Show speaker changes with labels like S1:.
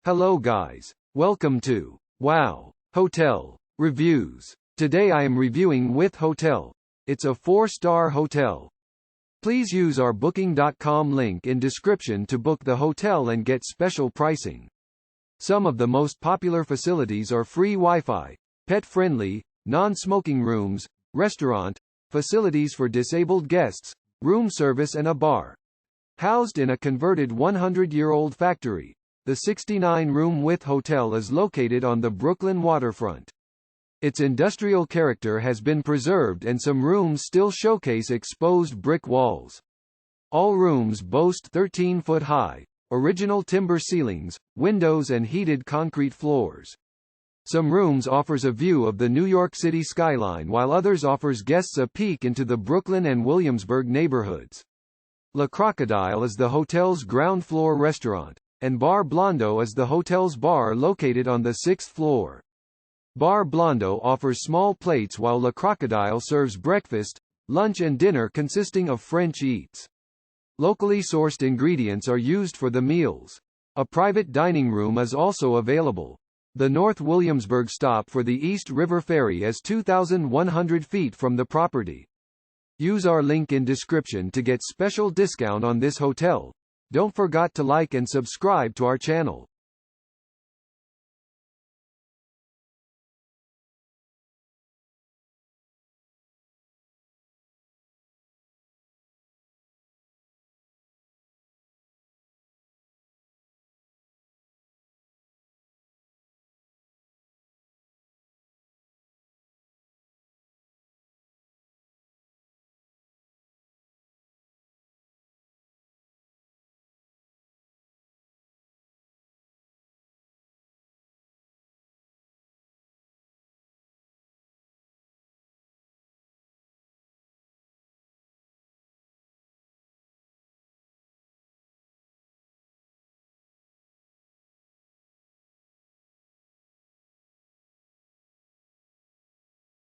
S1: Hello guys. Welcome to Wow Hotel Reviews. Today I am reviewing Wythe Hotel. It's a 4-star hotel. Please use our booking.com link in description to book the hotel and get special pricing. Some of the most popular facilities are free Wi-Fi, pet-friendly, non-smoking rooms, restaurant, facilities for disabled guests, room service and a bar. Housed in a converted 100-year-old factory, the 69-room Wythe Hotel is located on the Brooklyn waterfront. Its industrial character has been preserved and some rooms still showcase exposed brick walls. All rooms boast 13-foot-high, original timber ceilings, windows and heated concrete floors. Some rooms offers a view of the New York City skyline while others offers guests a peek into the Brooklyn and Williamsburg neighborhoods. Le Crocodile is the hotel's ground floor restaurant, and Bar Blondeau is the hotel's bar located on the 6th floor. Bar Blondeau offers small plates while Le Crocodile serves breakfast, lunch and dinner consisting of French eats. Locally sourced ingredients are used for the meals. A private dining room is also available. The North Williamsburg stop for the East River Ferry is 2,100 feet from the property. Use our link in description to get special discount on this hotel. Don't forget to like and subscribe to our channel.